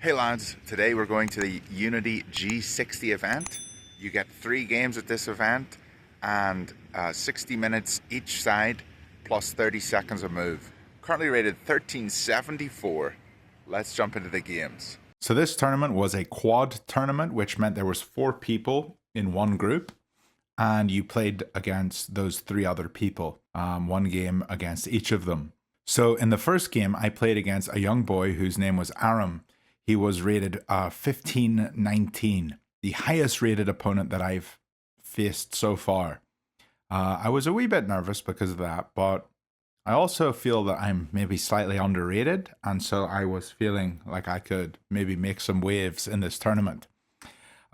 Hey lads, today we're going to the Unity G60 event. You get 3 games at this event and 60 minutes each side plus 30 seconds of move. Currently rated 1374. Let's jump into the games. So this tournament was a quad tournament, which meant there was 4 people in one group and you played against those 3 other people, 1 game against each of them. So in the first game, I played against a young boy whose name was Aram. He was rated 1519, the highest rated opponent that I've faced so far. I was a wee bit nervous because of that, but I also feel that I'm maybe slightly underrated, and so I was feeling like I could maybe make some waves in this tournament.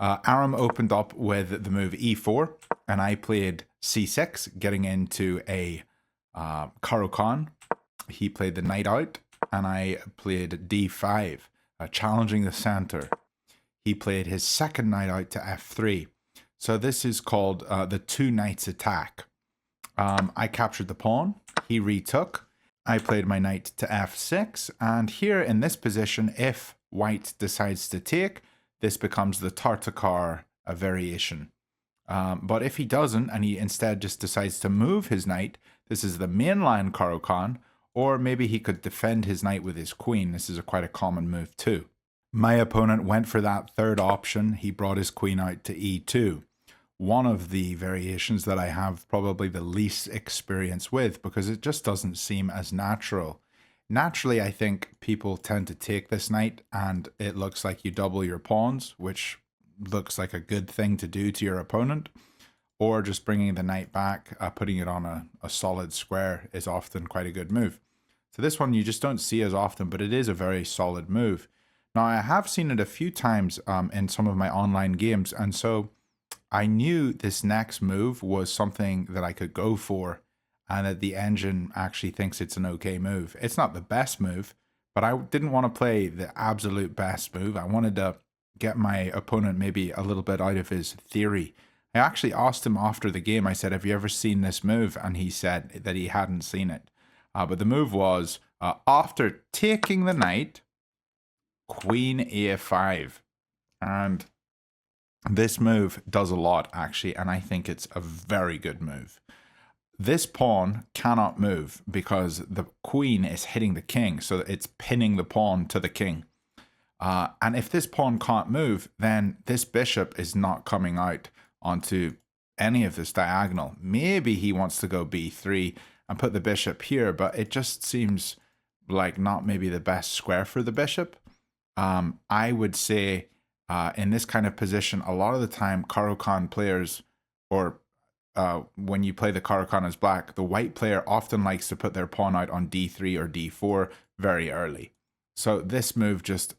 Aram opened up with the move e4, and I played c6, getting into a Caro-Kann. He played the knight out, and I played d5. Challenging the center. He played his second knight out to f3. So this is called the 2 knights attack. I captured the pawn. He retook. I played my knight to f6. And here in this position, if white decides to take, this becomes the Tartacar variation. But if he doesn't, and he instead just decides to move his knight, this is the mainline Caro-Kann. Or maybe he could defend his knight with his queen. This is quite a common move too. My opponent went for that third option. He brought his queen out to e2. One of the variations that I have probably the least experience with because it just doesn't seem as natural. Naturally, I think people tend to take this knight and it looks like you double your pawns, which looks like a good thing to do to your opponent. Or just bringing the knight back, putting it on a solid square is often quite a good move. So this one you just don't see as often, but it is a very solid move. Now I have seen it a few times in some of my online games, and so I knew this next move was something that I could go for, and that the engine actually thinks it's an okay move. It's not the best move, but I didn't want to play the absolute best move. I wanted to get my opponent maybe a little bit out of his theory. I actually asked him after the game, I said, have you ever seen this move? And he said that he hadn't seen it. But the move was, after taking the knight, queen a5. And this move does a lot, actually, and I think it's a very good move. This pawn cannot move because the queen is hitting the king, so it's pinning the pawn to the king. And if this pawn can't move, then this bishop is not coming out onto any of this diagonal. Maybe he wants to go b3 and put the bishop here, but it just seems like not maybe the best square for the bishop. I would say in this kind of position, a lot of the time Caro-Kann players, or when you play the Caro-Kann as black, the white player often likes to put their pawn out on d3 or d4 very early. So this move just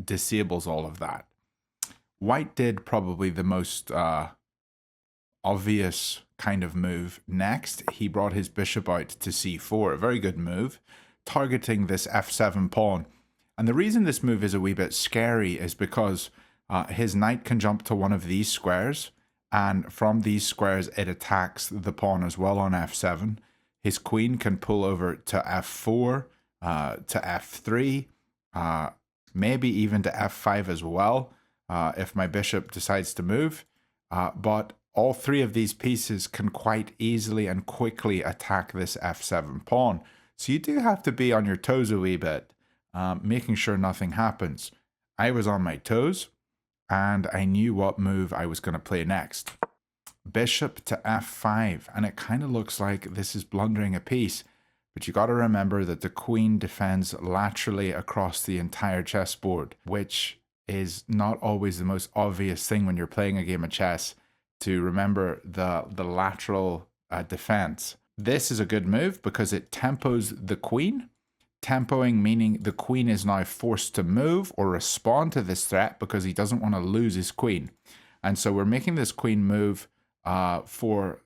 disables all of that. White did probably the most obvious kind of move. Next, he brought his bishop out to c4, a very good move, targeting this f7 pawn. And the reason this move is a wee bit scary is because his knight can jump to one of these squares, and from these squares it attacks the pawn as well on f7. His queen can pull over to f4, to f3, maybe even to f5 as well. If my bishop decides to move, but all 3 of these pieces can quite easily and quickly attack this f7 pawn. So you do have to be on your toes a wee bit, making sure nothing happens. I was on my toes, and I knew what move I was going to play next. Bishop to f5, and it kind of looks like this is blundering a piece, but you got to remember that the queen defends laterally across the entire chessboard, which is not always the most obvious thing when you're playing a game of chess, to remember the lateral defense. This is a good move because it tempos the queen. Tempoing meaning the queen is now forced to move or respond to this threat because he doesn't want to lose his queen. And so we're making this queen move for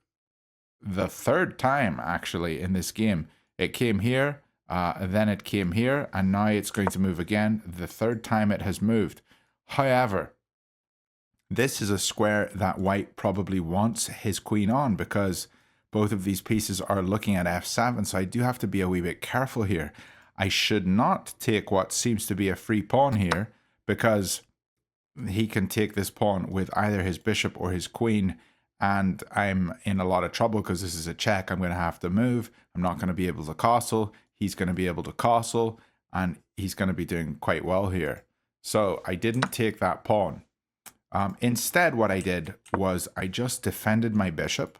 the 3rd time actually in this game. It came here, then it came here, and now it's going to move again. The 3rd time it has moved. However, this is a square that white probably wants his queen on because both of these pieces are looking at f7, so I do have to be a wee bit careful here. I should not take what seems to be a free pawn here because he can take this pawn with either his bishop or his queen, and I'm in a lot of trouble because this is a check. I'm going to have to move. I'm not going to be able to castle. He's going to be able to castle, and he's going to be doing quite well here. So I didn't take that pawn. Instead, what I did was I just defended my bishop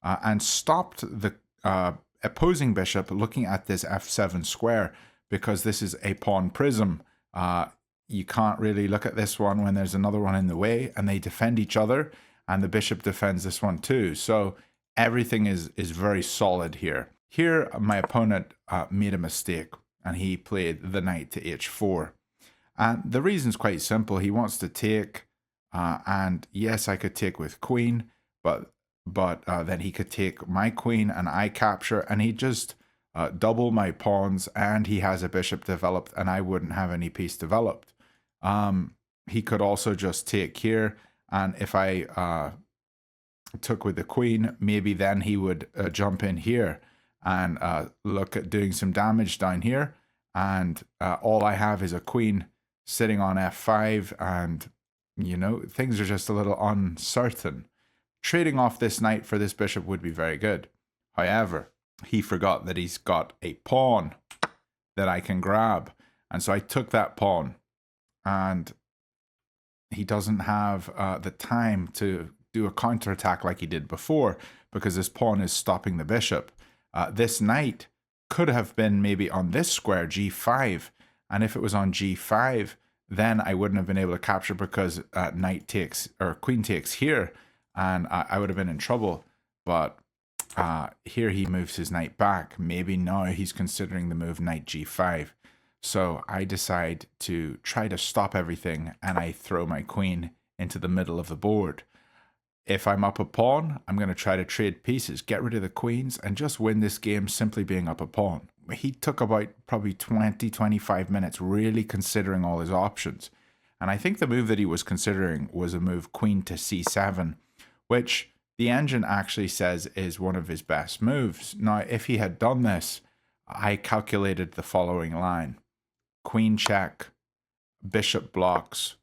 and stopped the opposing bishop looking at this f7 square, because this is a pawn prism. You can't really look at this one when there's another one in the way, and they defend each other, and the bishop defends this one too. So everything is very solid here. Here, my opponent made a mistake, and he played the knight to h4. And the reason's quite simple. He wants to take, and yes, I could take with queen, but then he could take my queen and I capture, and he just double my pawns, and he has a bishop developed, and I wouldn't have any piece developed. He could also just take here, and if I took with the queen, maybe then he would jump in here and look at doing some damage down here, and all I have is a queen sitting on f5, and you know, things are just a little uncertain. Trading off this knight for this bishop would be very good. However, he forgot that he's got a pawn that I can grab, and so I took that pawn, and he doesn't have the time to do a counterattack like he did before, because this pawn is stopping the bishop. This knight could have been maybe on this square, g5, and if it was on g5, then I wouldn't have been able to capture, because knight takes, or queen takes here, and I would have been in trouble. But here he moves his knight back. Maybe now he's considering the move knight g5. So I decide to try to stop everything, and I throw my queen into the middle of the board. If I'm up a pawn, I'm going to try to trade pieces, get rid of the queens, and just win this game simply being up a pawn. He took about probably 20-25 minutes really considering all his options. And I think the move that he was considering was a move queen to c7, which the engine actually says is one of his best moves. Now, if he had done this, I calculated the following line: queen check, bishop blocks,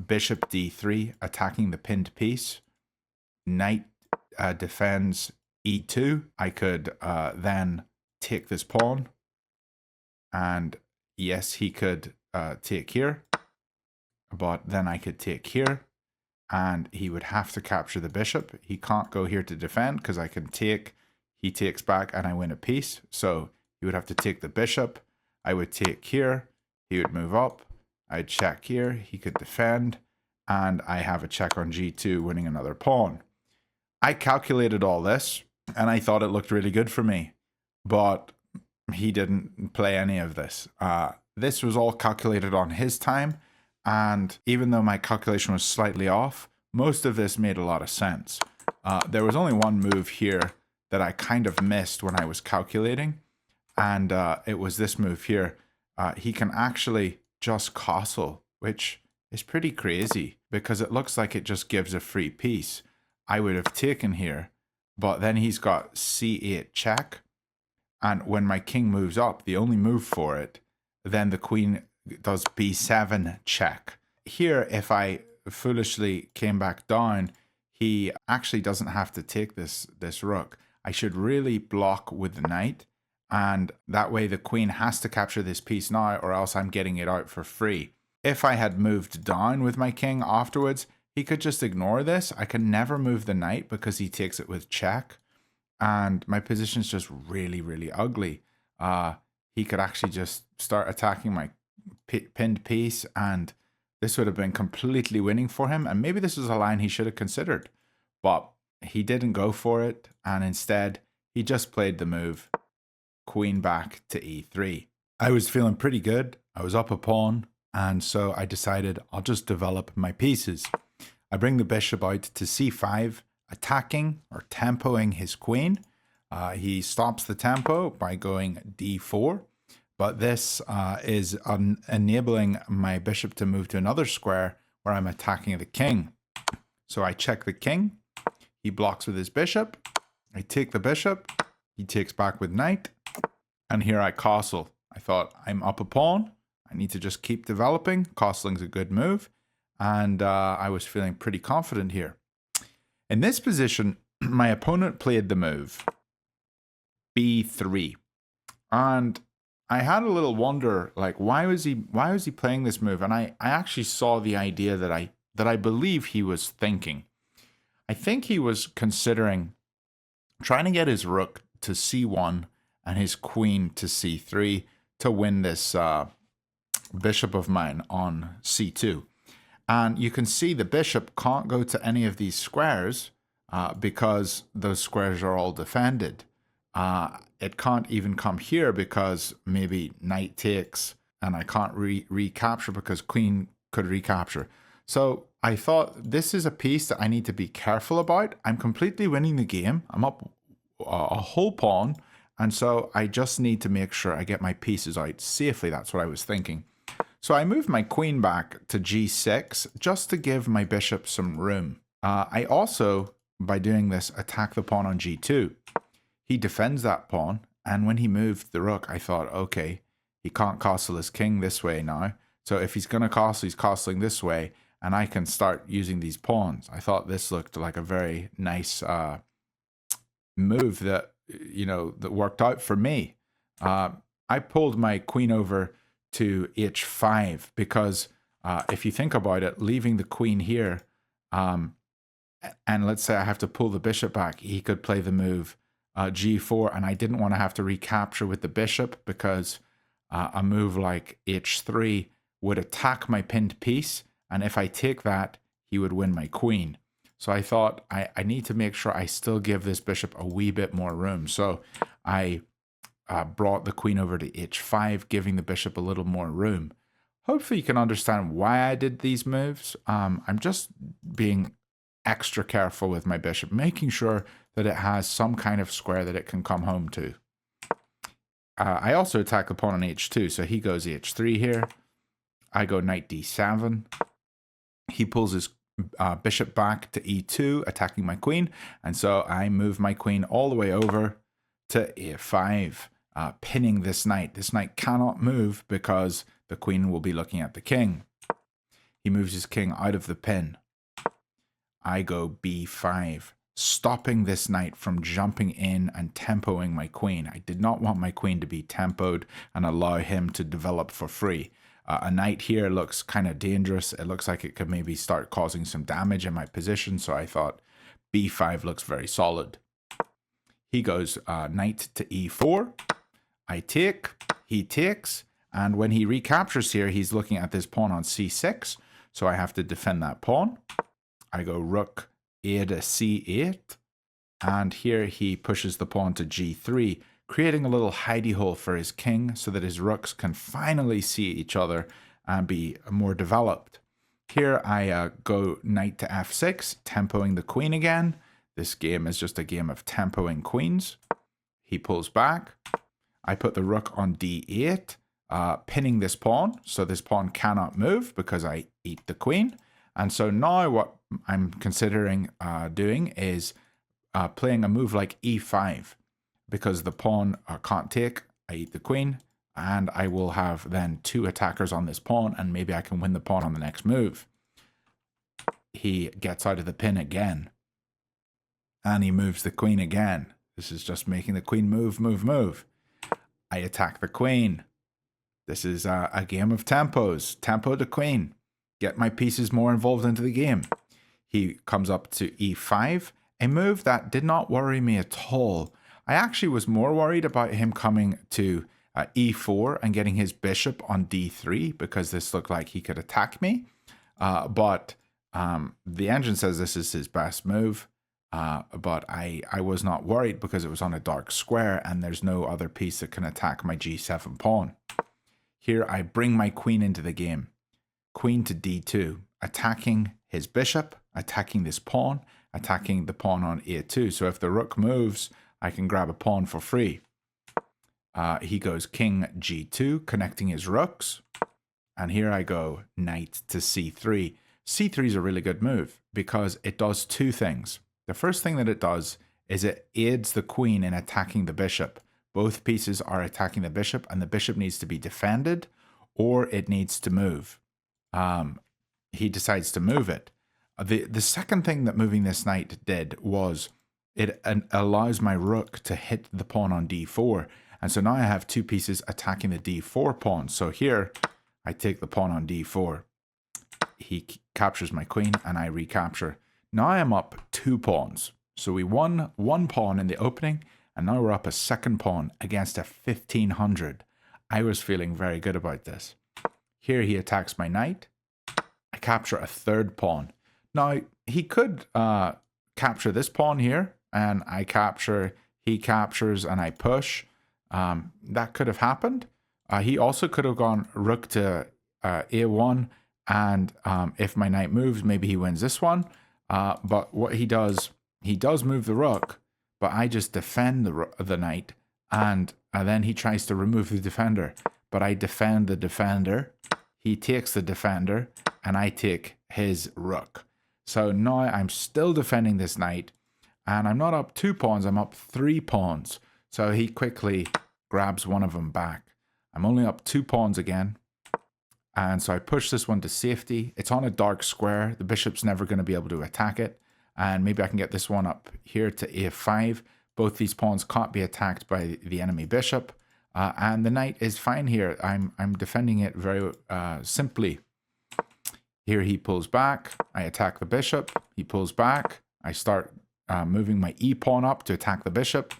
bishop d3, attacking the pinned piece, knight defends e2. I could then take this pawn, and yes, he could take here, but then I could take here, and he would have to capture the bishop. He can't go here to defend because I can take, he takes back, and I win a piece. So he would have to take the bishop. I would take here, he would move up, I'd check here, he could defend, and I have a check on g2, winning another pawn. I calculated all this, and I thought it looked really good for me, but he didn't play any of this. This was all calculated on his time, and even though my calculation was slightly off, most of this made a lot of sense. There was only one move here that I kind of missed when I was calculating, and it was this move here. He can actually just castle, which is pretty crazy because it looks like it just gives a free piece. I would have taken here, but then he's got c8 check, and when my king moves up, the only move for it, then the queen does b7 check. Here, if I foolishly came back down, he actually doesn't have to take this rook. I should really block with the knight, and that way the queen has to capture this piece now, or else I'm getting it out for free. If I had moved down with my king afterwards, he could just ignore this. I can never move the knight because he takes it with check, and my position's just really, really ugly. He could actually just start attacking my pinned piece, and this would have been completely winning for him, and maybe this was a line he should have considered, but he didn't go for it, and instead he just played the move queen back to e3. I was feeling pretty good. I was up a pawn, and so I decided I'll just develop my pieces. I bring the bishop out to c5, attacking or tempoing his queen. He stops the tempo by going d4, but this is enabling my bishop to move to another square where I'm attacking the king. So I check the king, he blocks with his bishop, I take the bishop, he takes back with knight, and here I castle. I thought, I'm up a pawn, I need to just keep developing. Castling's a good move. And I was feeling pretty confident here. In this position, my opponent played the move b3. And I had a little wonder, like, why was he playing this move? And I actually saw the idea that I believe he was thinking. I think he was considering trying to get his rook to c1 and his queen to c3 to win this bishop of mine on c2. And you can see the bishop can't go to any of these squares because those squares are all defended. It can't even come here because maybe knight takes and I can't recapture because queen could recapture. So I thought this is a piece that I need to be careful about. I'm completely winning the game. I'm up a whole pawn. And so I just need to make sure I get my pieces out safely. That's what I was thinking. So I moved my queen back to g6 just to give my bishop some room. I also, by doing this, attack the pawn on g2. He defends that pawn, and when he moved the rook, I thought, okay, he can't castle his king this way now. So if he's going to castle, he's castling this way, and I can start using these pawns. I thought this looked like a very nice move that, that worked out for me. I pulled my queen over to h5 because if you think about it, leaving the queen here, and let's say I have to pull the bishop back, he could play the move g4, and I didn't want to have to recapture with the bishop because a move like h3 would attack my pinned piece, and if I take that, he would win my queen. So I thought I need to make sure I still give this bishop a wee bit more room. So I brought the queen over to h5, giving the bishop a little more room. Hopefully you can understand why I did these moves. I'm just being extra careful with my bishop, making sure that it has some kind of square that it can come home to. I also attack the pawn on h2, so he goes h3 here. I go knight d7. He pulls his bishop back to e2, attacking my queen, and so I move my queen all the way over to a5, pinning this knight. This knight cannot move because the queen will be looking at the king. He moves his king out of the pin. I go b5, stopping this knight from jumping in and tempoing my queen. I did not want my queen to be tempoed and allow him to develop for free. A knight here looks kind of dangerous. It looks like it could maybe start causing some damage in my position, so I thought b5 looks very solid. He goes knight to e4. I take, he takes, and when he recaptures here, he's looking at this pawn on c6, so I have to defend that pawn. I go rook a to c8, and here he pushes the pawn to g3, creating a little hidey hole for his king so that his rooks can finally see each other and be more developed. Here I go knight to f6, tempoing the queen again. This game is just a game of tempoing queens. He pulls back. I put the rook on d8, pinning this pawn, so this pawn cannot move because I eat the queen. And so now what I'm considering doing is playing a move like e5, because the pawn can't take, I eat the queen, and I will have then two attackers on this pawn, and maybe I can win the pawn on the next move. He gets out of the pin again, and he moves the queen again. This is just making the queen move. I attack the queen. This is a game of tempos. Tempo the queen. Get my pieces more involved into the game. He comes up to e5, a move that did not worry me at all. I actually was more worried about him coming to e4 and getting his bishop on d3 because this looked like he could attack me. But the engine says this is his best move. But I was not worried because it was on a dark square and there's no other piece that can attack my g7 pawn. Here I bring my queen into the game. Queen to d2, attacking his bishop, attacking this pawn, attacking the pawn on a2. So if the rook moves, I can grab a pawn for free. He goes king g2, connecting his rooks. And here I go knight to c3. c3 is a really good move because it does two things. The first thing that it does is it aids the queen in attacking the bishop. Both pieces are attacking the bishop, and the bishop needs to be defended, or it needs to move. He decides to move it. The second thing that moving this knight did was it allows my rook to hit the pawn on d4. And so now I have two pieces attacking the d4 pawn. So here I take the pawn on d4. He captures my queen and I recapture. Now I am up 2 pawns. So we won 1 pawn in the opening, and now we're up a second pawn against a 1500. I was feeling very good about this. Here he attacks my knight. I capture a 3rd pawn. Now he could capture this pawn here, and I capture, he captures, and I push. That could have happened. He also could have gone rook to a1, and if my knight moves, maybe he wins this one. But what he does move the rook, but I just defend the knight, and then he tries to remove the defender. But I defend the defender, he takes the defender, and I take his rook. So now I'm still defending this knight, and I'm not up 2 pawns, I'm up 3 pawns. So he quickly grabs one of them back. I'm only up 2 pawns again. And so I push this one to safety. It's on a dark square. The bishop's never going to be able to attack it. And maybe I can get this one up here to a5. Both these pawns can't be attacked by the enemy bishop. And the knight is fine here. I'm defending it very simply. Here he pulls back. I attack the bishop. He pulls back. I start moving my e pawn up to attack the bishop.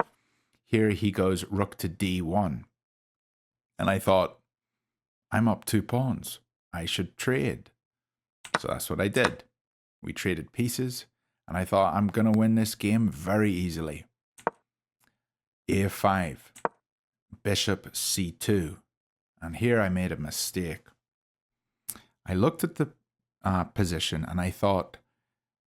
Here he goes rook to d1. And I thought, I'm up 2 pawns. I should trade. So that's what I did. We traded pieces, and I thought I'm going to win this game very easily. a5, bishop c2. And here I made a mistake. I looked at the position and I thought,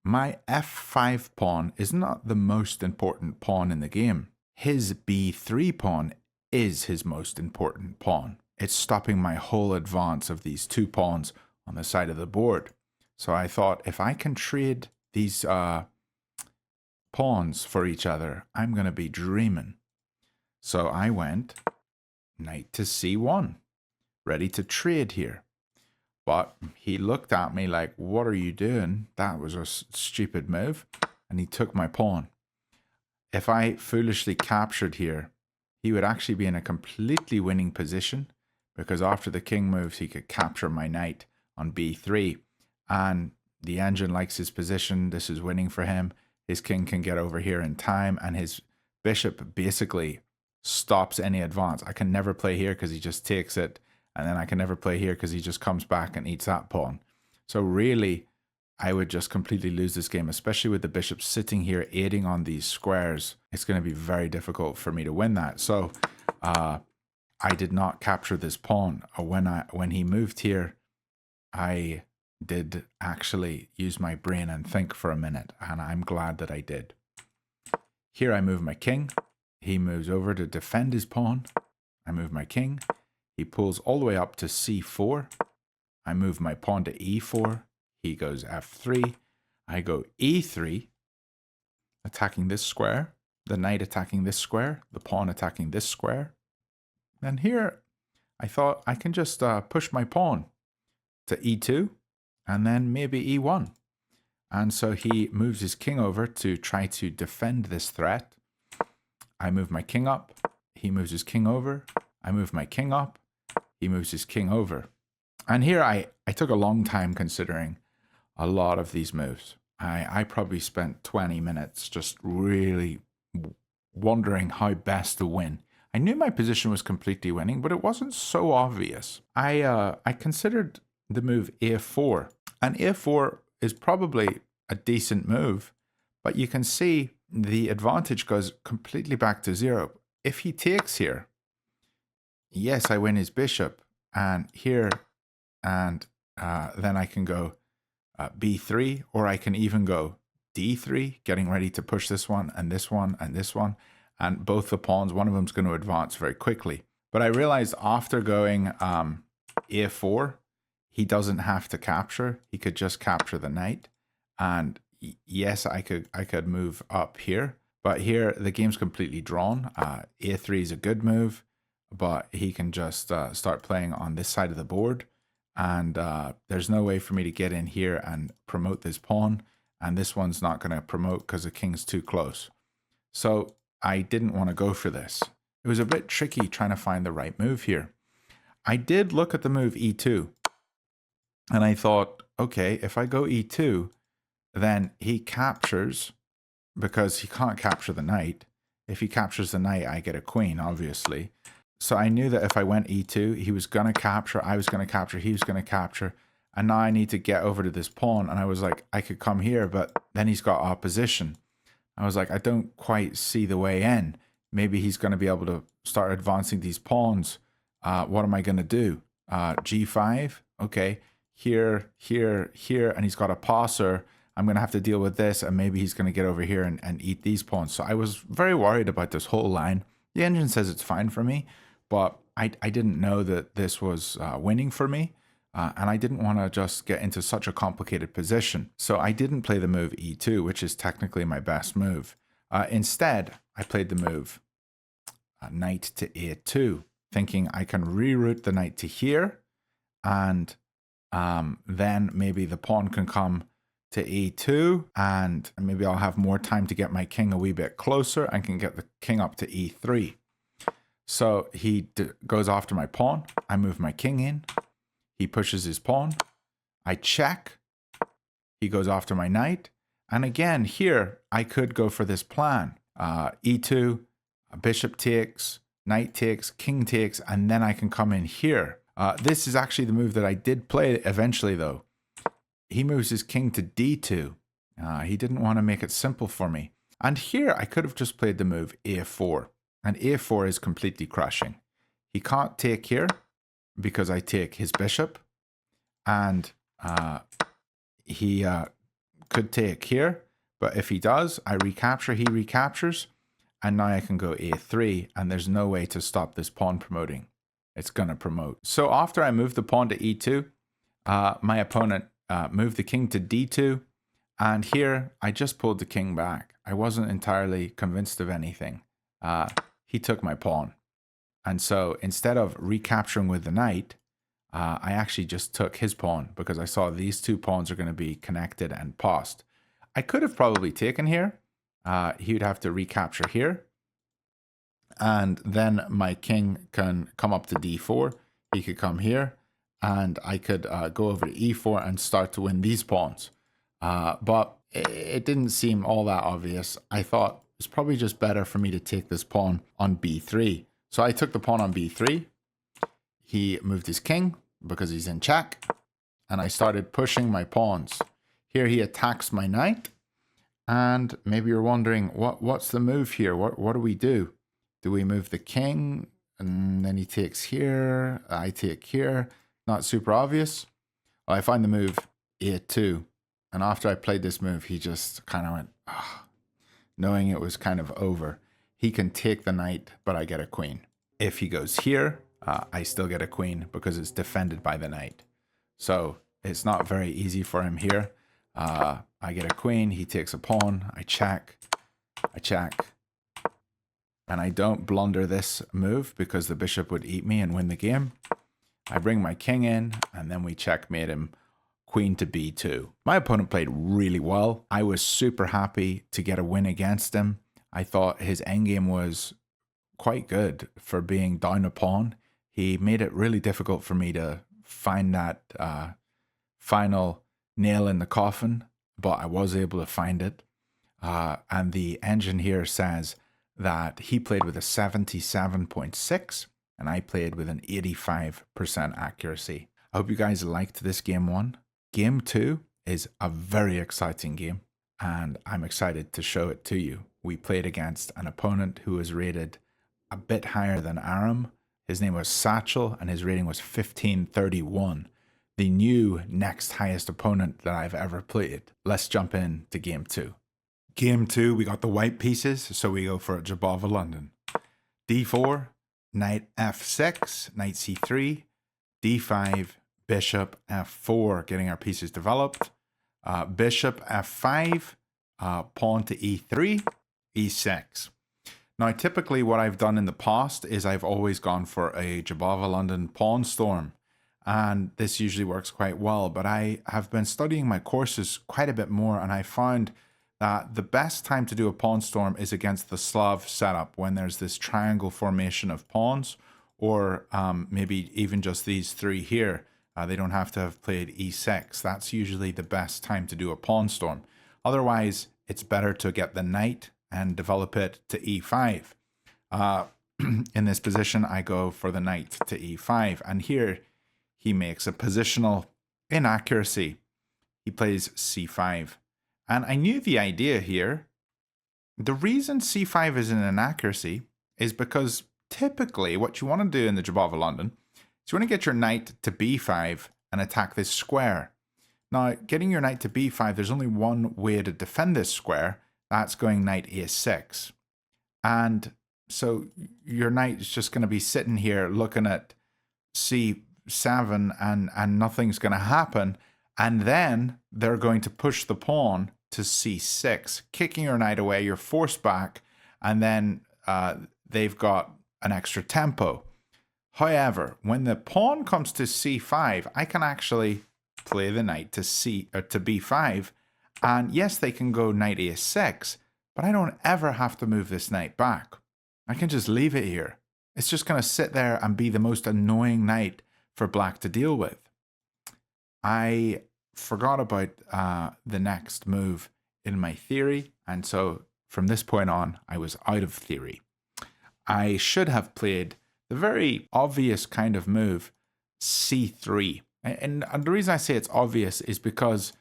my f5 pawn is not the most important pawn in the game. His b3 pawn is his most important pawn. It's stopping my whole advance of these 2 pawns on the side of the board. So I thought, if I can trade these pawns for each other, I'm going to be dreaming. So I went knight to c1, ready to trade here. But he looked at me like, what are you doing? That was a stupid move. And he took my pawn. If I foolishly captured here, he would actually be in a completely winning position, because after the king moves, he could capture my knight on b3. And the engine likes his position. This is winning for him. His king can get over here in time, and his bishop basically stops any advance. I can never play here because he just takes it, and then I can never play here because he just comes back and eats that pawn. So really, I would just completely lose this game, especially with the bishop sitting here aiding on these squares. It's going to be very difficult for me to win that. So I did not capture this pawn. When he moved here, I did actually use my brain and think for a minute, and I'm glad that I did. Here I move my king. He moves over to defend his pawn. I move my king. He pulls all the way up to c4. I move my pawn to e4. He goes f3. I go e3, attacking this square. The knight attacking this square. The pawn attacking this square. And here, I thought I can just push my pawn to e2 and then maybe e1. And so he moves his king over to try to defend this threat. I move my king up. He moves his king over. I move my king up. He moves his king over. And here I took a long time considering a lot of these moves. I probably spent 20 minutes just really wondering how best to win. I knew my position was completely winning, but it wasn't so obvious. I considered the move a4, and a4 is probably a decent move, but you can see the advantage goes completely back to 0. If he takes here, yes, I win his bishop, and here, and then I can go b3, or I can even go d3, getting ready to push this one and this one and this one. And both the pawns, one of them is going to advance very quickly. But I realized after going a4, he doesn't have to capture. He could just capture the knight. And yes, I could move up here. But here, the game's completely drawn. A3 is a good move. but he can just start playing on this side of the board. And there's no way for me to get in here and promote this pawn. And this one's not going to promote because the king's too close. So I didn't want to go for this. It was a bit tricky trying to find the right move here. I did look at the move e2. And I thought, okay, if I go e2, then he captures, because he can't capture the knight. If he captures the knight, I get a queen, obviously. So I knew that if I went e2, he was going to capture, I was going to capture, he was going to capture. And now I need to get over to this pawn. And I was like, I could come here, but then he's got opposition. I was like, I don't quite see the way in. Maybe he's going to be able to start advancing these pawns. What am I going to do? G5? Okay. Here, here, here. And he's got a passer. I'm going to have to deal with this. And maybe he's going to get over here and eat these pawns. So I was very worried about this whole line. The engine says it's fine for me, but I didn't know that this was winning for me. And I didn't want to just get into such a complicated position. So I didn't play the move e2, which is technically my best move. Instead, I played the move knight to a2, thinking I can reroute the knight to here. And then maybe the pawn can come to e2. And maybe I'll have more time to get my king a wee bit closer and can get the king up to e3. So he goes after my pawn. I move my king in. He pushes his pawn. I check. He goes after my knight. And again, here, I could go for this plan. E2, bishop takes, knight takes, king takes, and then I can come in here. This is actually the move that I did play eventually, though. He moves his king to d2. He didn't want to make it simple for me. And here, I could have just played the move a4. And a4 is completely crushing. He can't take here, because I take his bishop, and he could take here, but if he does, I recapture, he recaptures, and now I can go a3, and there's no way to stop this pawn promoting. It's going to promote. So after I moved the pawn to e2, my opponent moved the king to d2, and here I just pulled the king back. I wasn't entirely convinced of anything. He took my pawn. And so instead of recapturing with the knight, I actually just took his pawn because I saw these two pawns are going to be connected and passed. I could have probably taken here. He would have to recapture here. And then my king can come up to d4. He could come here. And I could go over to e4 and start to win these pawns. But it didn't seem all that obvious. I thought it's probably just better for me to take this pawn on b3. So I took the pawn on b3. He moved his king because he's in check. And I started pushing my pawns. Here he attacks my knight. And maybe you're wondering, what's the move here? What do we do? Do we move the king? And then he takes here. I take here. Not super obvious. Well, I find the move a2. And after I played this move, he just kind of went, knowing it was kind of over. He can take the knight, but I get a queen. If he goes here, I still get a queen because it's defended by the knight. So it's not very easy for him here. I get a queen, he takes a pawn, I check, and I don't blunder this move because the bishop would eat me and win the game. I bring my king in, and then we checkmate him, queen to b2. My opponent played really well. I was super happy to get a win against him. I thought his endgame was quite good for being down a pawn. He made it really difficult for me to find that final nail in the coffin, but I was able to find it. And the engine here says that he played with a 77.6 and I played with an 85% accuracy. I hope you guys liked this game one. Game two is a very exciting game and I'm excited to show it to you. We played against an opponent who was rated a bit higher than Aram. His name was Satchel and his rating was 1531. The new next highest opponent that I've ever played. Let's jump in to game two. Game two, we got the white pieces, so we go for Jabava London. D4, knight f6, knight c3, d5, bishop f4, getting our pieces developed. Bishop f5, pawn to e3, e6. Now, typically what I've done in the past is I've always gone for a Jabava London pawn storm, and this usually works quite well, but I have been studying my courses quite a bit more, and I found that the best time to do a pawn storm is against the Slav setup, when there's this triangle formation of pawns, or maybe even just these three here. They don't have to have played e6. That's usually the best time to do a pawn storm. Otherwise, it's better to get the knight and develop it to e5. In this position, I go for the knight to e5. And here, he makes a positional inaccuracy. He plays c5. And I knew the idea here. The reason c5 is an inaccuracy is because typically what you want to do in the Jabava London is you want to get your knight to b5 and attack this square. Now, getting your knight to b5, there's only one way to defend this square. That's going knight a6. And so your knight is just going to be sitting here looking at c7 and nothing's going to happen. And then they're going to push the pawn to c6, kicking your knight away, you're forced back, and then they've got an extra tempo. However, when the pawn comes to c5, I can actually play the knight to b5, and yes, they can go knight a6, but I don't ever have to move this knight back. I can just leave it here. It's just going to sit there and be the most annoying knight for black to deal with. I forgot about the next move in my theory, and so from this point on, I was out of theory. I should have played the very obvious kind of move, c3. And the reason I say it's obvious is because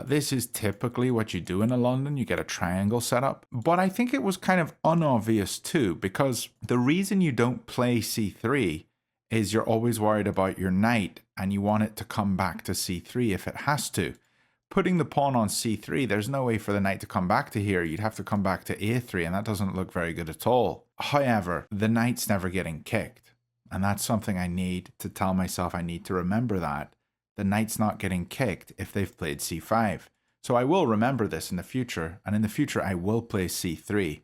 this is typically what you do in a London. You get a triangle set up. But I think it was kind of unobvious too, because the reason you don't play c3 is you're always worried about your knight and you want it to come back to c3 if it has to. Putting the pawn on c3, there's no way for the knight to come back to here. You'd have to come back to a3, and that doesn't look very good at all. However, the knight's never getting kicked. And that's something I need to tell myself. I need to remember that. The knight's not getting kicked if they've played c5. So I will remember this in the future, and in the future I will play c3.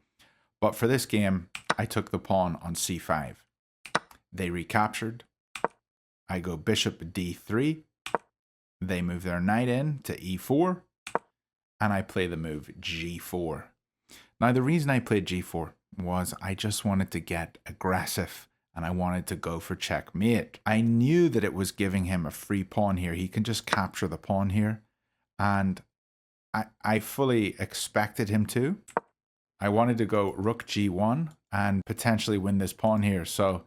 But for this game, I took the pawn on c5. They recaptured. I go bishop d3. They move their knight in to e4. And I play the move g4. Now, the reason I played g4 was I just wanted to get aggressive and I wanted to go for checkmate. I knew that it was giving him a free pawn here. He can just capture the pawn here. And I fully expected him to. I wanted to go rook g1 and potentially win this pawn here. So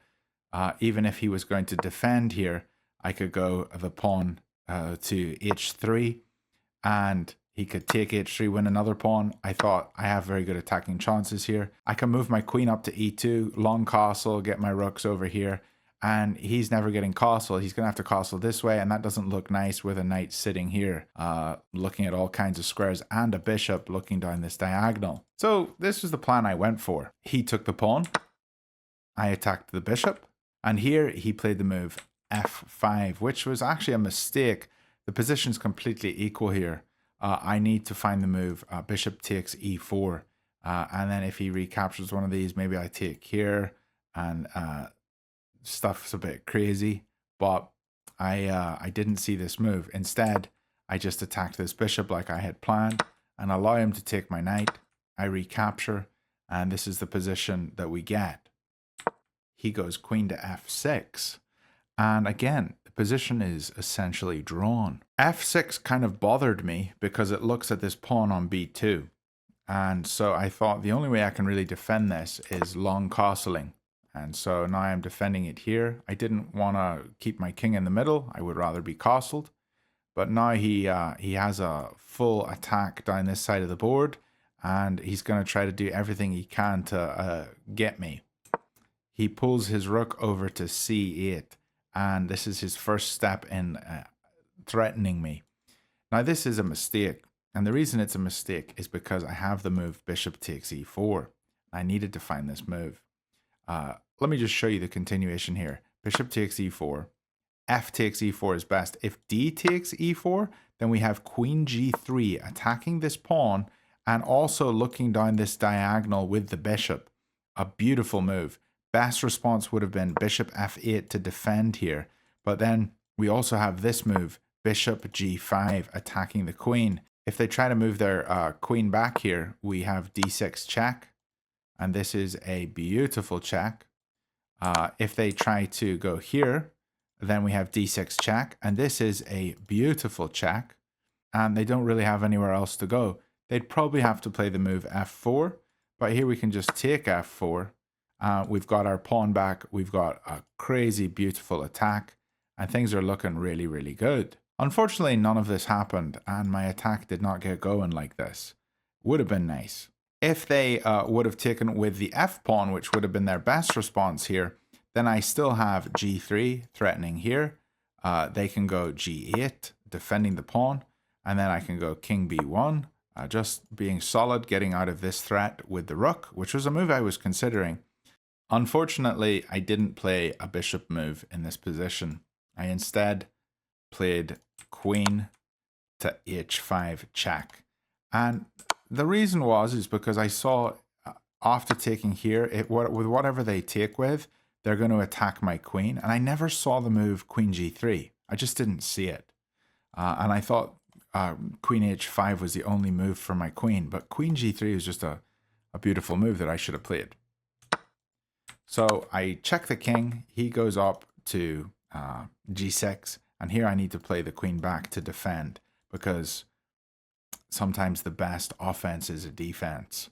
even if he was going to defend here, I could go the pawn to h3 and he could take h3, win another pawn. I thought I have very good attacking chances here. I can move my queen up to e2, long castle, get my rooks over here, and he's never getting castle. He's going to have to castle this way, and that doesn't look nice with a knight sitting here, looking at all kinds of squares, and a bishop looking down this diagonal. So this was the plan I went for. He took the pawn. I attacked the bishop, and here he played the move f5, which was actually a mistake. The position's completely equal here. I need to find the move bishop takes e4, and then if he recaptures one of these, maybe I take here, and stuff's a bit crazy, but I didn't see this move. Instead, I just attacked this bishop like I had planned and allow him to take my knight. I recapture, and this is the position that we get. He goes queen to f6, and again, position is essentially drawn. f6 kind of bothered me because it looks at this pawn on b2. And so I thought the only way I can really defend this is long castling. And so now I'm defending it here. I didn't want to keep my king in the middle. I would rather be castled. But now he has a full attack down this side of the board. And he's going to try to do everything he can to get me. He pulls his rook over to c8. And this is his first step in threatening me. Now, this is a mistake. And the reason it's a mistake is because I have the move bishop takes e4. I needed to find this move. Let me just show you the continuation here. Bishop takes e4. F takes e4 is best. If d takes e4, then we have queen g3 attacking this pawn and also looking down this diagonal with the bishop. a beautiful move. Best response would have been bishop f8 to defend here. But then we also have this move, bishop g5, attacking the queen. If they try to move their queen back here, we have d6 check. And this is a beautiful check. If they try to go here, then we have d6 check. And this is a beautiful check. And they don't really have anywhere else to go. They'd probably have to play the move f4. But here we can just take f4. We've got our pawn back. We've got a crazy, beautiful attack. And things are looking really, really good. Unfortunately, none of this happened. And my attack did not get going like this. Would have been nice. If they would have taken with the f-pawn, which would have been their best response here, then I still have g3 threatening here. They can go g8, defending the pawn. And then I can go king b1, just being solid, getting out of this threat with the rook, which was a move I was considering. Unfortunately, I didn't play a bishop move in this position. I instead played queen to h5 check. And the reason is because I saw after taking here, with whatever they take with, they're going to attack my queen. And I never saw the move queen g3. I just didn't see it. And I thought queen h5 was the only move for my queen. But queen g3 is just a beautiful move that I should have played. So I check the king. He goes up to g6. And here I need to play the queen back to defend. Because sometimes the best offense is a defense.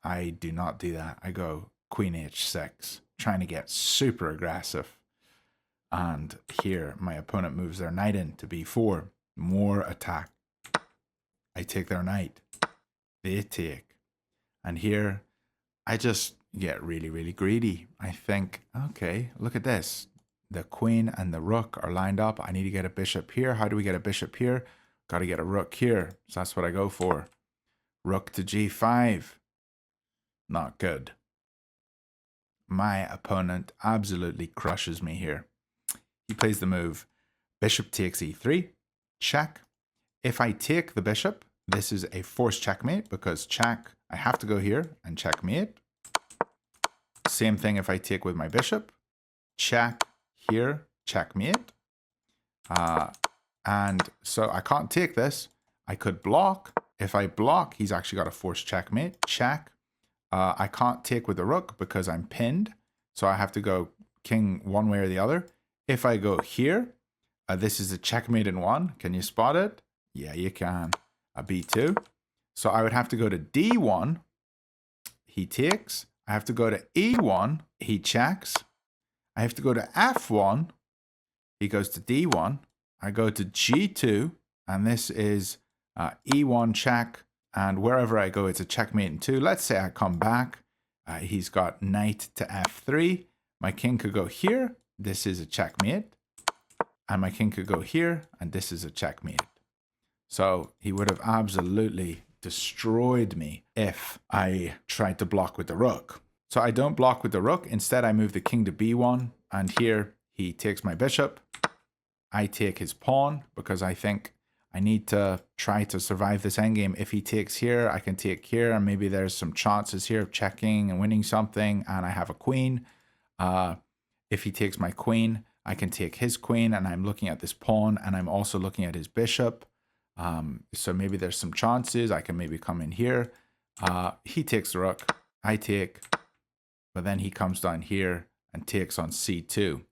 I do not do that. I go queen h6, trying to get super aggressive. And here my opponent moves their knight in to b4. More attack. I take their knight. They take. And here I just get really, really greedy. I think, okay, look at this. The queen and the rook are lined up. I need to get a bishop here. How do we get a bishop here? Got to get a rook here. So that's what I go for. Rook to g5. Not good. My opponent absolutely crushes me here. He plays the move bishop takes e3. Check. If I take the bishop, this is a forced checkmate because check, I have to go here and checkmate. Same thing if I take with my bishop. Check here, checkmate. And so I can't take this. I could block. If I block, he's actually got a forced checkmate. Check. I can't take with the rook because I'm pinned. So I have to go king one way or the other. If I go here, this is a checkmate in one. Can you spot it? Yeah, you can. A b2. So I would have to go to d1. He takes. I have to go to e1. He checks. I have to go to f1. He goes to d1. I go to g2, and this is e1 check, and wherever I go, it's a checkmate in 2. Let's say I come back. He's got knight to f3. My king could go here. This is a checkmate. And my king could go here, and this is a checkmate. So he would have absolutely destroyed me if I tried to block with the rook. So I don't block with the rook. Instead, I move the king to b1, and here he takes my bishop. I take his pawn because I think I need to try to survive this endgame. If he takes here, I can take here, and maybe there's some chances here of checking and winning something, and I have a queen. If he takes my queen, I can take his queen, and I'm looking at this pawn, and I'm also looking at his bishop. So maybe there's some chances. I can maybe come in here. He takes the rook. I take. But then he comes down here and takes on c2.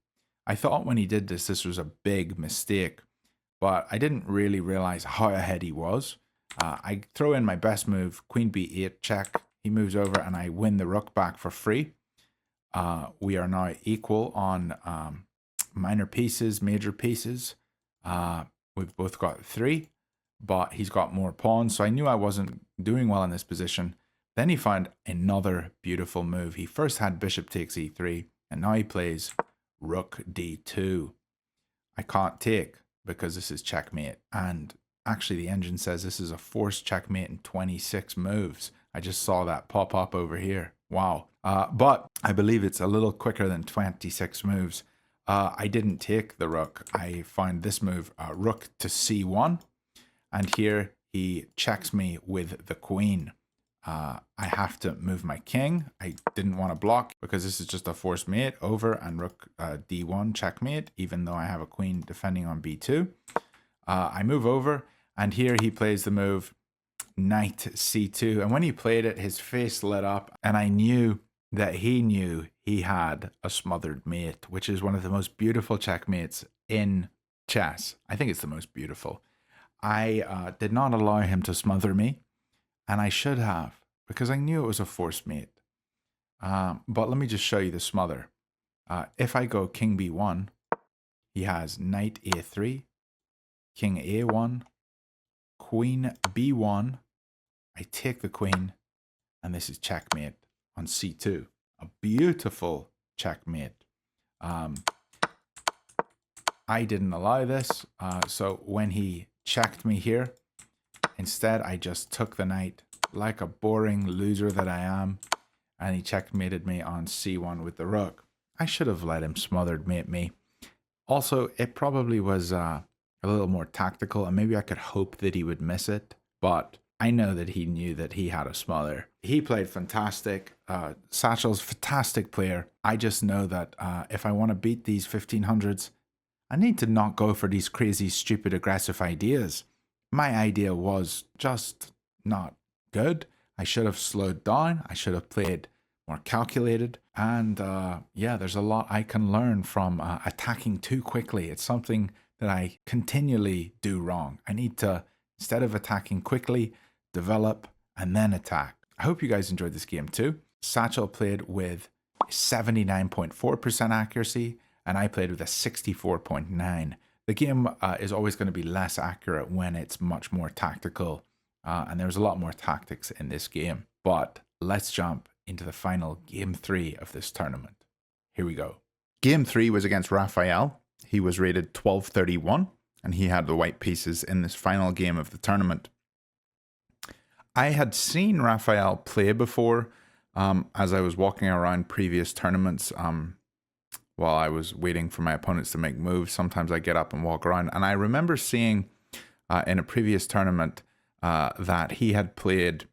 I thought when he did this, this was a big mistake. But I didn't really realize how ahead he was. I throw in my best move, queen b8 check. He moves over, and I win the rook back for free. We are now equal on minor pieces, major pieces. We've both got 3, but he's got more pawns. So I knew I wasn't doing well in this position. Then he found another beautiful move. He first had bishop takes e3, and now he plays rook d2. I can't take because this is checkmate. And actually the engine says this is a forced checkmate in 26 moves. I just saw that pop up over here. Wow. But I believe it's a little quicker than 26 moves. I didn't take the rook. I found this move, rook to c1. And here he checks me with the queen. I have to move my king. I didn't want to block because this is just a forced mate over and rook d1 checkmate, even though I have a queen defending on b2. I move over, and here he plays the move knight c2. And when he played it, his face lit up, and I knew that he knew he had a smothered mate, which is one of the most beautiful checkmates in chess. I think it's the most beautiful. I did not allow him to smother me, and I should have, because I knew it was a forced mate. But let me just show you the smother. If I go king b1, he has knight a3, king a1, queen b1. I take the queen, and this is checkmate on c2. A beautiful checkmate. I didn't allow this, so when he checked me here, instead I just took the knight like a boring loser that I am, and he checkmated me on c1 with the rook. I should have let him smothered mate me. Also, it probably was a little more tactical, and maybe I could hope that he would miss it, but I know that he knew that he had a smother. He played fantastic. Satchel's fantastic player. I just know that if I want to beat these 1500s, I need to not go for these crazy, stupid, aggressive ideas. My idea was just not good. I should have slowed down. I should have played more calculated. And yeah, there's a lot I can learn from attacking too quickly. It's something that I continually do wrong. I need to, instead of attacking quickly, develop and then attack. I hope you guys enjoyed this game too. Satchel played with 79.4% accuracy, and I played with a 64.9. The game is always going to be less accurate when it's much more tactical, and there's a lot more tactics in this game. But let's jump into the final game 3 of this tournament. Here we go. Game 3 was against Raphael. He was rated 1231, and he had the white pieces in this final game of the tournament. I had seen Raphael play before as I was walking around previous tournaments while I was waiting for my opponents to make moves. Sometimes I get up and walk around, and I remember seeing in a previous tournament that he had played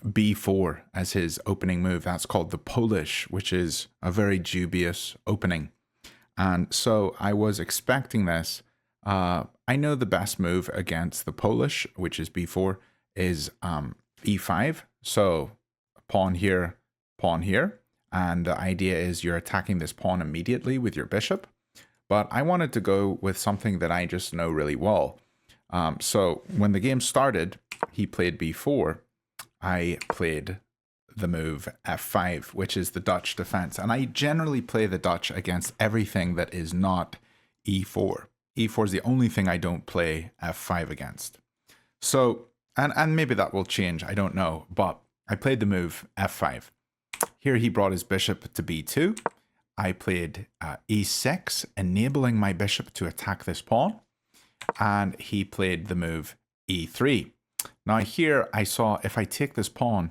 b4 as his opening move. That's called the Polish, which is a very dubious opening. And so I was expecting this. I know the best move against the Polish, which is b4, is e5. So pawn here, and the idea is you're attacking this pawn immediately with your bishop. But I wanted to go with something that I just know really well. So when the game started, he played b4. I played the move f5, which is the Dutch defense. And I generally play the Dutch against everything that is not e4. e4 is the only thing I don't play f5 against. So, and maybe that will change, I don't know. But I played the move f5. Here he brought his bishop to b2. I played e6, enabling my bishop to attack this pawn. And he played the move e3. Now here I saw if I take this pawn,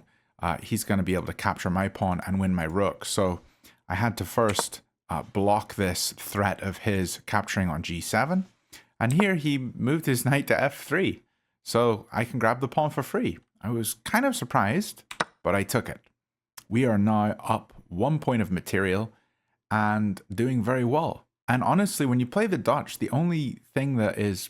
he's going to be able to capture my pawn and win my rook. So I had to first block this threat of his capturing on g7. And here he moved his knight to f3. So I can grab the pawn for free. I was kind of surprised, but I took it. We are now up 1 point of material and doing very well. And honestly, when you play the Dutch, the only thing that is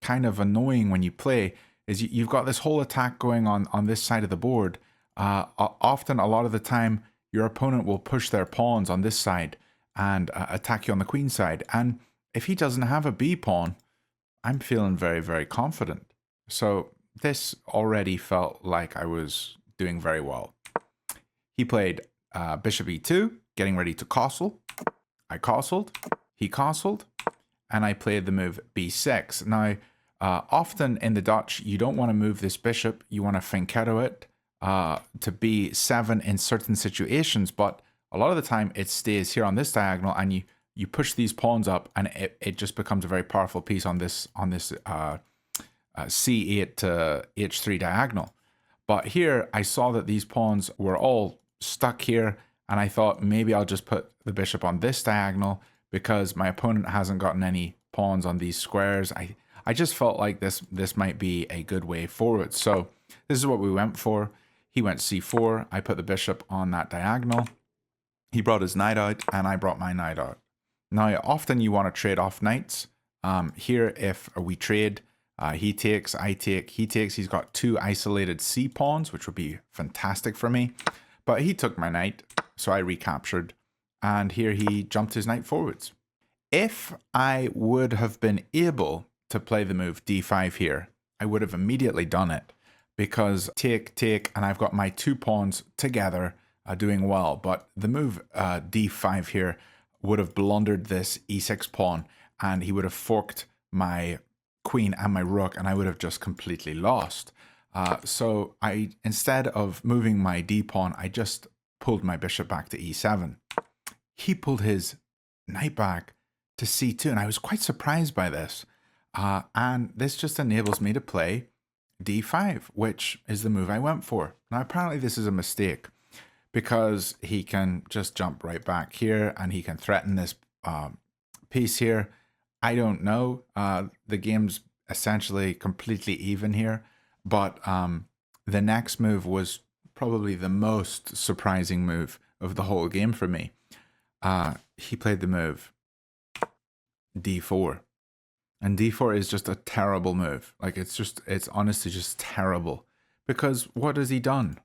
kind of annoying when you play is you've got this whole attack going on this side of the board. Often, a lot of the time, your opponent will push their pawns on this side and attack you on the queen side. And if he doesn't have a b pawn, I'm feeling very, very confident. So this already felt like I was doing very well. He played bishop e2, getting ready to castle. I castled, he castled, and I played the move b6. Now, often in the Dutch, you don't want to move this bishop. You want to fianchetto it to b7 in certain situations, but a lot of the time it stays here on this diagonal, and you push these pawns up, and it just becomes a very powerful piece on this c8 to h3 diagonal. But here I saw that these pawns were all stuck here, and I thought maybe I'll just put the bishop on this diagonal because my opponent hasn't gotten any pawns on these squares. I just felt like this might be a good way forward. So this is what we went for. He went c4. I put the bishop on that diagonal. He brought his knight out, and I brought my knight out. Now, often you want to trade off knights. Here, if we trade, he takes, I take, he takes. He's got 2 isolated c pawns, which would be fantastic for me. But he took my knight, so I recaptured. And here he jumped his knight forwards. If I would have been able to play the move d5 here, I would have immediately done it. Because take, take, and I've got my 2 pawns together doing well. But the move d5 here would have blundered this e6 pawn, and he would have forked my queen and my rook, and I would have just completely lost. So instead of moving my d pawn, I just pulled my bishop back to e7. He pulled his knight back to c2, and I was quite surprised by this. And this just enables me to play d5, which is the move I went for. Now, apparently this is a mistake because he can just jump right back here and he can threaten this piece here. I don't know. The game's essentially completely even here, but the next move was probably the most surprising move of the whole game for me. He played the move d4. And d4 is just a terrible move. Like, it's honestly just terrible. Because what has he done?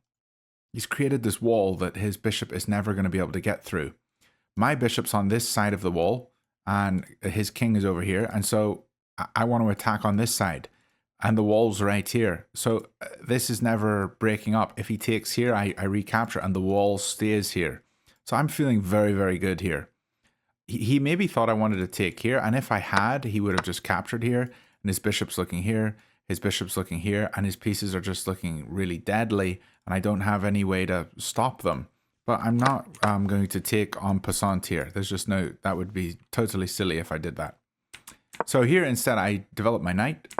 He's created this wall that his bishop is never going to be able to get through. My bishop's on this side of the wall, and his king is over here. And so I want to attack on this side. And the wall's right here. So this is never breaking up. If he takes here, I recapture, and the wall stays here. So I'm feeling very, very good here. He maybe thought I wanted to take here, and if I had, he would have just captured here, and his bishop's looking here, his bishop's looking here, and his pieces are just looking really deadly, and I don't have any way to stop them. But I'm not going to take en passant here. There's just no, that would be totally silly if I did that. So here instead I develop my knight.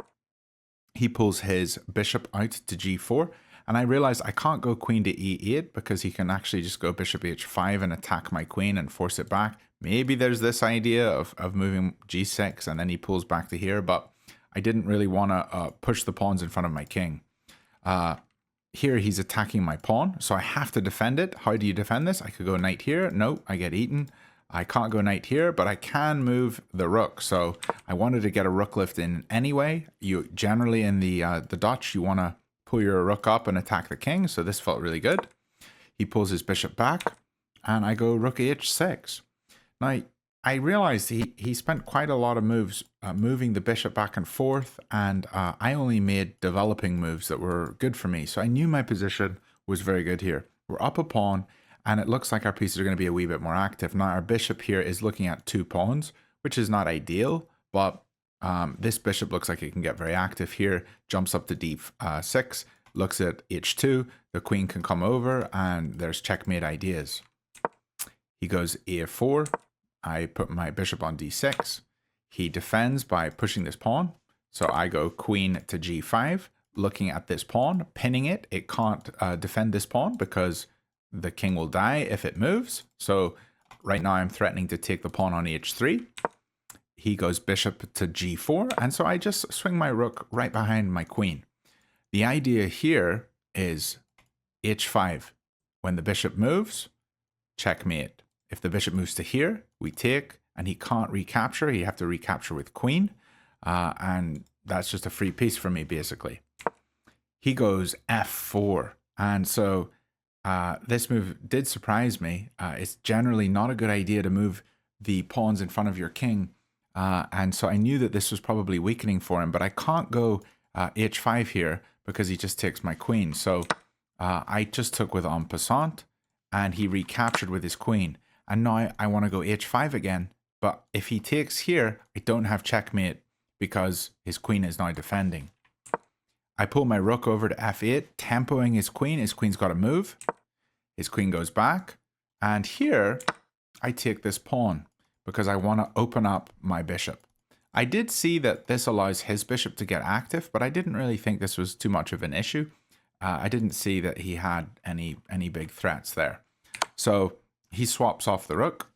He pulls his bishop out to g4, and I realize I can't go queen to e8 because he can actually just go bishop h5 and attack my queen and force it back. Maybe there's this idea of moving g6 and then he pulls back to here, but I didn't really want to push the pawns in front of my king. Here he's attacking my pawn, so I have to defend it. How do you defend this? I could go knight here. No, I get eaten. I can't go knight here, but I can move the rook. So I wanted to get a rook lift in anyway. You generally in the Dutch, you want to pull your rook up and attack the king, so this felt really good. He pulls his bishop back, and I go rook h6. Now, I realized he spent quite a lot of moves moving the bishop back and forth, and I only made developing moves that were good for me. So I knew my position was very good here. We're up a pawn, and it looks like our pieces are going to be a wee bit more active. Now, our bishop here is looking at 2 pawns, which is not ideal, but this bishop looks like it can get very active here, jumps up to d6, looks at h2, the queen can come over, and there's checkmate ideas. He goes a4. I put my bishop on d6. He defends by pushing this pawn. So I go queen to g5, looking at this pawn, pinning it. It can't defend this pawn because the king will die if it moves. So right now I'm threatening to take the pawn on h3. He goes bishop to g4. And so I just swing my rook right behind my queen. The idea here is h5. When the bishop moves, checkmate. If the bishop moves to here, we take, and he can't recapture. You have to recapture with queen, and that's just a free piece for me, basically. He goes f4, and so this move did surprise me. It's generally not a good idea to move the pawns in front of your king, and so I knew that this was probably weakening for him, but I can't go h5 here because he just takes my queen. So I just took with en passant, and he recaptured with his queen. And now I want to go h5 again, but if he takes here, I don't have checkmate because his queen is now defending. I pull my rook over to f8, tempoing his queen. His queen's got to move. His queen goes back. And here, I take this pawn because I want to open up my bishop. I did see that this allows his bishop to get active, but I didn't really think this was too much of an issue. I didn't see that he had any big threats there. So he swaps off the rook,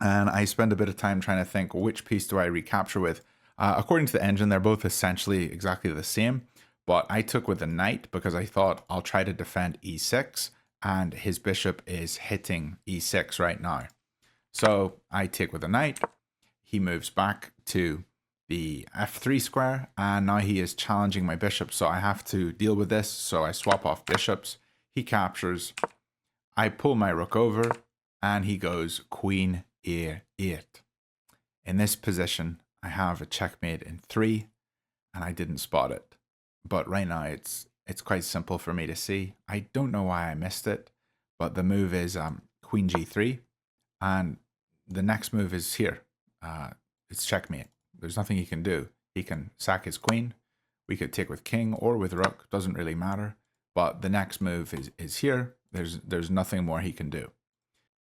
and I spend a bit of time trying to think which piece do I recapture with. According to the engine, they're both essentially exactly the same, but I took with the knight because I thought I'll try to defend e6, and his bishop is hitting e6 right now. So I take with the knight. He moves back to the f3 square, and now he is challenging my bishop, so I have to deal with this. So I swap off bishops. He captures. I pull my rook over, and he goes queen a8. In this position, I have a checkmate in 3, and I didn't spot it. But right now, it's quite simple for me to see. I don't know why I missed it, but the move is queen g3, and the next move is here. It's checkmate. There's nothing he can do. He can sack his queen. We could take with king or with rook. Doesn't really matter. But the next move is here. There's nothing more he can do.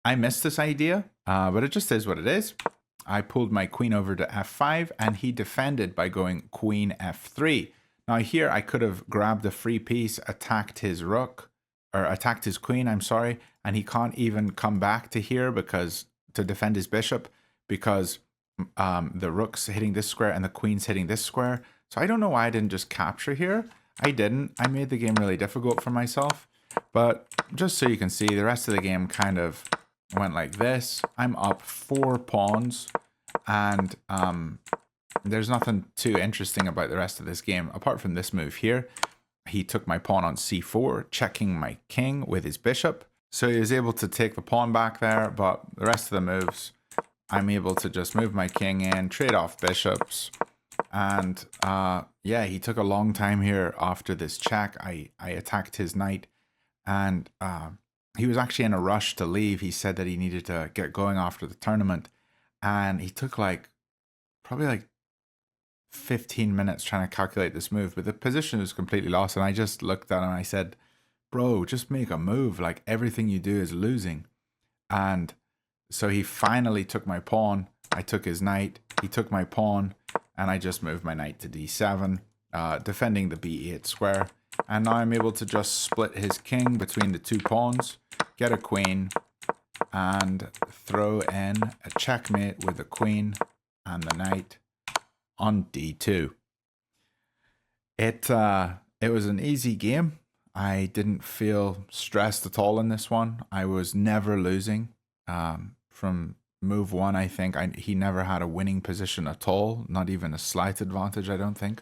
I missed this idea, but it just is what it is. I pulled my queen over to f5, and he defended by going queen f3. Now here I could have grabbed a free piece, attacked his rook, or attacked his queen, I'm sorry, and he can't even come back to here because to defend his bishop, because the rook's hitting this square and the queen's hitting this square. So I don't know why I didn't just capture here. I didn't. I made the game really difficult for myself. But just so you can see, the rest of the game kind of went like this. I'm up 4 pawns, and there's nothing too interesting about the rest of this game apart from this move here. He took my pawn on c4, checking my king with his bishop. So he was able to take the pawn back there, but the rest of the moves, I'm able to just move my king in, trade off bishops. And yeah, he took a long time here after this check. I attacked his knight, and he was actually in a rush to leave. He said that he needed to get going after the tournament, and he took probably like 15 minutes trying to calculate this move, but the position was completely lost. And I just looked at him and I said, bro, just make a move. Like, everything you do is losing. And so he finally took my pawn. I took his knight. He took my pawn, and I just moved my knight to d7, defending the b8 square. And now I'm able to just split his king between the 2 pawns, get a queen, and throw in a checkmate with the queen and the knight on d2. It was an easy game. I didn't feel stressed at all in this one. I was never losing. From move 1, I think he never had a winning position at all, not even a slight advantage, I don't think,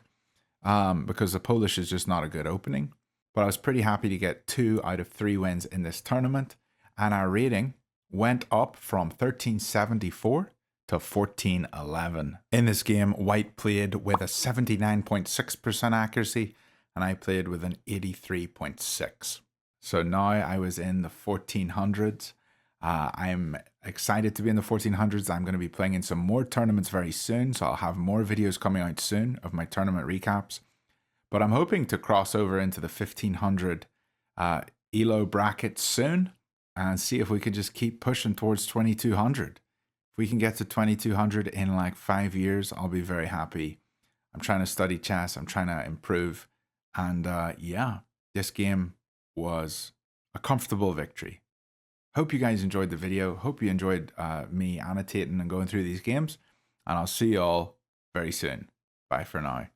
because the Polish is just not a good opening. But I was pretty happy to get 2 out of 3 wins in this tournament, and our rating went up from 1374 to 1411. In this game, White played with a 79.6% accuracy, and I played with an 83.6. So now I was in the 1400s. I'm excited to be in the 1400s. I'm going to be playing in some more tournaments very soon, so I'll have more videos coming out soon of my tournament recaps. But I'm hoping to cross over into the 1500 ELO bracket soon and see if we could just keep pushing towards 2200. If we can get to 2200 in like 5 years, I'll be very happy. I'm trying to study chess. I'm trying to improve. And yeah, this game was a comfortable victory. Hope you guys enjoyed the video. Hope you enjoyed me annotating and going through these games. And I'll see you all very soon. Bye for now.